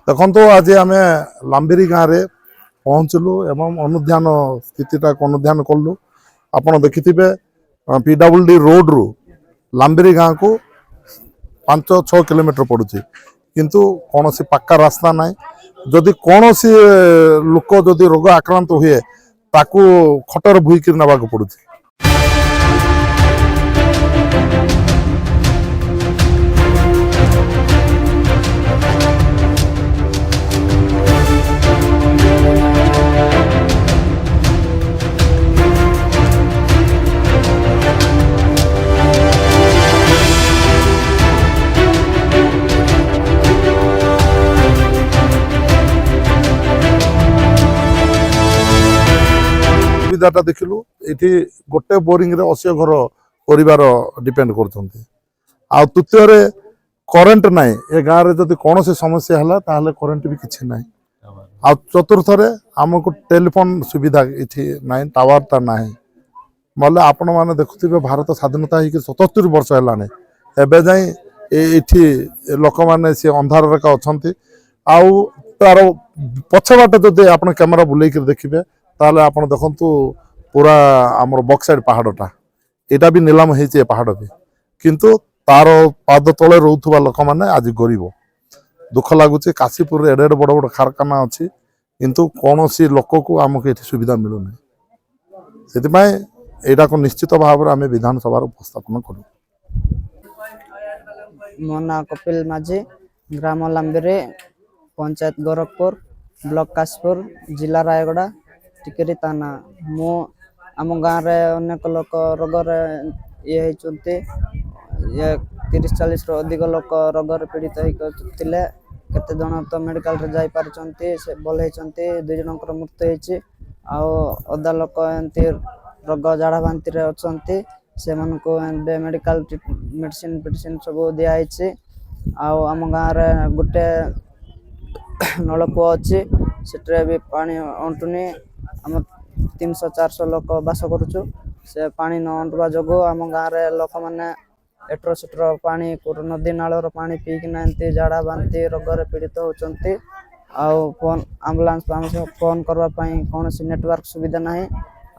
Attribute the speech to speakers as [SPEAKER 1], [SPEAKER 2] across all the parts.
[SPEAKER 1] ଦେଖନ୍ତୁ ଆଜି ଆମେ ଲାମ୍ବିରି ଗାଁରେ ପହଞ୍ଚିଲୁ ଏବଂ ଅନୁଧ୍ୟାନ ସ୍ଥିତିଟାକୁ ଅନୁଧ୍ୟାନ କଲୁ। ଆପଣ ଦେଖିଥିବେ PWD ରୋଡରୁ ଲାମ୍ବିରି ଗାଁକୁ 5-6 କିଲୋମିଟର ପଡ଼ୁଛି, କିନ୍ତୁ କୌଣସି ପାକା ରାସ୍ତା ନାହିଁ। ଯଦି କୌଣସି ଲୋକ ଯଦି ରୋଗ ଆକ୍ରାନ୍ତ ହୁଏ ତାକୁ ଖଟରେ ଭୁଇକିରି ନେବାକୁ ପଡ଼ୁଛି। ସୁବିଧାଟା ଦେଖିଲୁ, ଏଠି ଗୋଟେ ବୋରିଂରେ 80 ଘର ପରିବାର ଡିପେଣ୍ଡ କରୁଛନ୍ତି। ଆଉ ତୃତୀୟରେ କରେଣ୍ଟ ନାହିଁ। ଏ ଗାଁରେ ଯଦି କୌଣସି ସମସ୍ୟା ହେଲା ତାହେଲେ କରେଣ୍ଟ ବି କିଛି ନାହିଁ। ଆଉ ଚତୁର୍ଥରେ ଆମକୁ ଟେଲିଫୋନ ସୁବିଧା ଏଠି ନାହିଁ, ଟାୱାରଟା ନାହିଁ। ବୋଲେ ଆପଣମାନେ ଦେଖୁଥିବେ ଭାରତ ସ୍ୱାଧୀନତା ହେଇକି 77 ବର୍ଷ ହେଲାଣି, ଏବେ ଯାଇ ଏଠି ଲୋକମାନେ ସେ ଅନ୍ଧାରରେ ଅଛନ୍ତି। ଆଉ ତାର ପଛବାଟେ ଯଦି ଆପଣ କ୍ୟାମେରା ବୁଲେଇକିରି ଦେଖିବେ ତାହେଲେ ଆପଣ ଦେଖନ୍ତୁ ପୁରା ଆମର ବକ୍ସାଇଡ୍ ପାହାଡ଼ଟା, ଏଇଟା ବି ନିଲାମ ହେଇଛି ଏ ପାହାଡ଼ ବି, କିନ୍ତୁ ତାର ପାଦ ତଳେ ରହୁଥିବା ଲୋକମାନେ ଆଜି ଗରିବ। ଦୁଃଖ ଲାଗୁଛି, କାଶୀପୁରରେ ଏଡ଼େ ଏଡ଼େ ବଡ଼ ବଡ଼ କାରଖାନା ଅଛି, କିନ୍ତୁ କୌଣସି ଲୋକକୁ ଆମକୁ ଏଠି ସୁବିଧା ମିଳୁନି। ସେଥିପାଇଁ ଏଇଟାକୁ ନିଶ୍ଚିତ ଭାବରେ ଆମେ ବିଧାନସଭାରେ ଉପସ୍ଥାପନ କରୁ।
[SPEAKER 2] ମୋ ନାଁ କପିଲ ମାଝୀ, ଗ୍ରାମ ଲାମ୍ବିରି, ପଞ୍ଚାୟତ ଗୋରଖପୁର, ବ୍ଲକ କାଶୀପୁର, ଜିଲ୍ଲା ରାୟଗଡ଼ା, ଟିକେରି ଥାନା। ମୁଁ ଆମ ଗାଁରେ ଅନେକ ଲୋକ ରୋଗରେ ହେଇଛନ୍ତି। 30-40ରୁ ଅଧିକ ଲୋକ ରୋଗରେ ପୀଡ଼ିତ ହେଇଥିଲେ। କେତେ ଜଣ ତ ମେଡ଼ିକାଲରେ ଯାଇପାରୁଛନ୍ତି, ସେ ଭଲ ହେଇଛନ୍ତି। 2 ଜଣଙ୍କର ମୃତ୍ୟୁ ହେଇଛି। ଆଉ ଅଧା ଲୋକ ଏମିତି ରୋଗ ଝାଡ଼ା ବାନ୍ତିରେ ଅଛନ୍ତି, ସେମାନଙ୍କୁ ଏବେ ମେଡ଼ିକାଲ ମେଡ଼ିସିନ ସବୁ ଦିଆହେଇଛି। ଆଉ ଆମ ଗାଁରେ ଗୋଟେ ନଳକୂଅ ଅଛି, ସେଠାରେ ବି ପାଣି ଅଣ୍ଟୁନି। ଆମ 300-400 ଲୋକ ବାସ କରୁଛୁ। ସେ ପାଣି ନ ଅଣ୍ଟୁବା ଯୋଗୁଁ ଆମ ଗାଁରେ ଲୋକମାନେ ଏଠର ସେଠର ପାଣି, ନଦୀ ନାଳର ପାଣି ପିଇକିନା ଏମିତି ଝାଡ଼ା ବାନ୍ତି ରୋଗରେ ପୀଡ଼ିତ ହେଉଛନ୍ତି। ଆଉ ଆମ୍ବୁଲାନ୍ସ ଫୋନ୍ କରିବା ପାଇଁ କୌଣସି ନେଟୱାର୍କ ସୁବିଧା ନାହିଁ।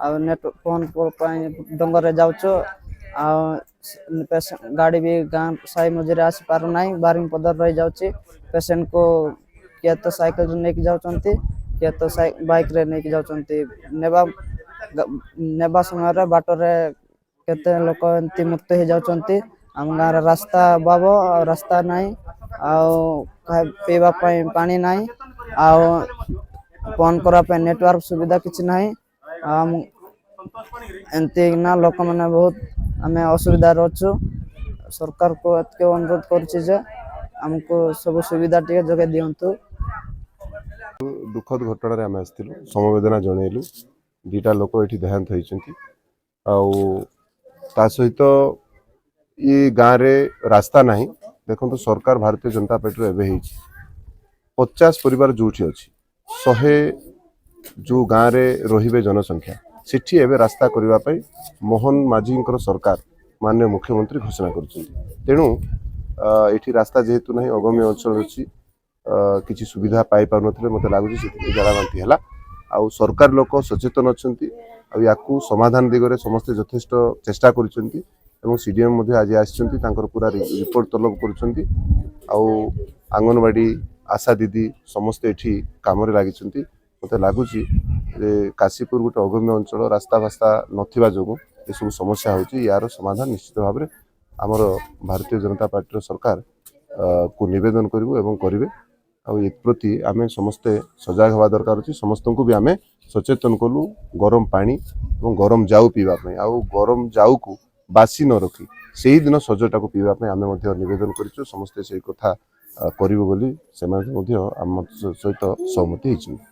[SPEAKER 2] ଆଉ ଫୋନ୍ ପାଇଁ ଡଙ୍ଗରରେ ଯାଉଛୁ। ଆଉ ଗାଡ଼ି ବି ଗାଁ ସାହି ମଝିରେ ଆସିପାରୁନାହିଁ, ବାରିଙ୍ଗପଦାରେ ରହିଯାଉଛି। ପେସେଣ୍ଟକୁ କିଏ ତ ସାଇକେଲରେ ନେଇକି ଯାଉଛନ୍ତି, କିଏ ତ ବାଇକ୍ରେ ନେଇକି ଯାଉଛନ୍ତି। ନେବା ସମୟରେ ବାଟରେ କେତେ ଲୋକ ଏମିତି ମୃତ୍ୟୁ ହେଇଯାଉଛନ୍ତି। ଆମ ଗାଁରେ ରାସ୍ତା ଅଭାବ, ଆଉ ରାସ୍ତା ନାହିଁ, ଆଉ ପିଇବା ପାଇଁ ପାଣି ନାହିଁ, ଆଉ ଫୋନ୍ କରିବା ପାଇଁ ନେଟୱାର୍କ ସୁବିଧା କିଛି ନାହିଁ। ଆଉ ଏମିତି ନା ଲୋକମାନେ ବହୁତ ଆମେ ଅସୁବିଧାରେ ଅଛୁ। ସରକାରକୁ ଏତିକି ଅନୁରୋଧ କରୁଛି ଯେ ଆମକୁ ସବୁ ସୁବିଧା ଟିକେ ଯୋଗାଇ ଦିଅନ୍ତୁ।
[SPEAKER 3] ଦୁଃଖଦ ଘଟଣାରେ ଆମେ ଆସିଥିଲୁ, ସମବେଦନା ଜଣେଇଲୁ। 2ଟା ଲୋକ ଏଠି ଦେହାନ୍ତ ହେଇଛନ୍ତି। ଆଉ ତା ସହିତ ଏ ଗାଁରେ ରାସ୍ତା ନାହିଁ। ଦେଖନ୍ତୁ, ସରକାର ଭାରତୀୟ ଜନତା ପାର୍ଟିର ଏବେ ହେଇଛି। 50 ପରିବାର ଯେଉଁଠି ଅଛି, 100 ଯେଉଁ ଗାଁରେ ରହିବେ ଜନସଂଖ୍ୟା, ସେଠି ଏବେ ରାସ୍ତା କରିବା ପାଇଁ ମୋହନ ମାଝୀଙ୍କର ସରକାର, ମାନନୀୟ ମୁଖ୍ୟମନ୍ତ୍ରୀ ଘୋଷଣା କରିଛନ୍ତି। ତେଣୁ ଏଠି ରାସ୍ତା ଯେହେତୁ ନାହିଁ, ଅଗମ୍ୟ ଅଞ୍ଚଳ ଅଛି, କିଛି ସୁବିଧା ପାଇପାରୁନଥିଲେ, ମୋତେ ଲାଗୁଛି ସେଥିପାଇଁ ଝାଡ଼ା ବାନ୍ତି ହେଲା। ଆଉ ସରକାର ଲୋକ ସଚେତନ ଅଛନ୍ତି, ଆଉ ୟାକୁ ସମାଧାନ ଦିଗରେ ସମସ୍ତେ ଯଥେଷ୍ଟ ଚେଷ୍ଟା କରୁଛନ୍ତି। ଏବଂ CDM ମଧ୍ୟ ଆଜି ଆସିଛନ୍ତି, ତାଙ୍କର ପୁରା ରିପୋର୍ଟ ତଲବ କରୁଛନ୍ତି। ଆଉ ଅଙ୍ଗନବାଡ଼ି, ଆଶା ଦିଦି ସମସ୍ତେ ଏଠି କାମରେ ଲାଗିଛନ୍ତି। ମୋତେ ଲାଗୁଛି ଯେ କାଶୀପୁର ଗୋଟେ ଅଗମ୍ୟ ଅଞ୍ଚଳ, ରାସ୍ତା ଫାସ୍ତା ନଥିବା ଯୋଗୁଁ ଏସବୁ ସମସ୍ୟା ହେଉଛି। ୟାର ସମାଧାନ ନିଶ୍ଚିତ ଭାବରେ ଆମର ଭାରତୀୟ ଜନତା ପାର୍ଟିର ସରକାର କୁ ନିବେଦନ କରିବୁ ଏବଂ କରିବେ। ଆଉ ଏଥିପ୍ରତି ଆମେ ସମସ୍ତେ ସଜାଗ ହେବା ଦରକାର ଅଛି। ସମସ୍ତଙ୍କୁ ବି ଆମେ ସଚେତନ କଲୁ ଗରମ ପାଣି ଏବଂ ଗରମ ଜାଉ ପିଇବା ପାଇଁ। ଆଉ ଗରମ ଜାଉକୁ ବାସି ନ ରଖି ସେଇଦିନ ସଜଟାକୁ ପିଇବା ପାଇଁ ଆମେ ମଧ୍ୟ ନିବେଦନ କରିଛୁ। ସମସ୍ତେ ସେଇ କଥା କରିବୁ ବୋଲି ସେମାନେ ମଧ୍ୟ ଆମ ସହିତ ସହମତି ହେଇଛନ୍ତି।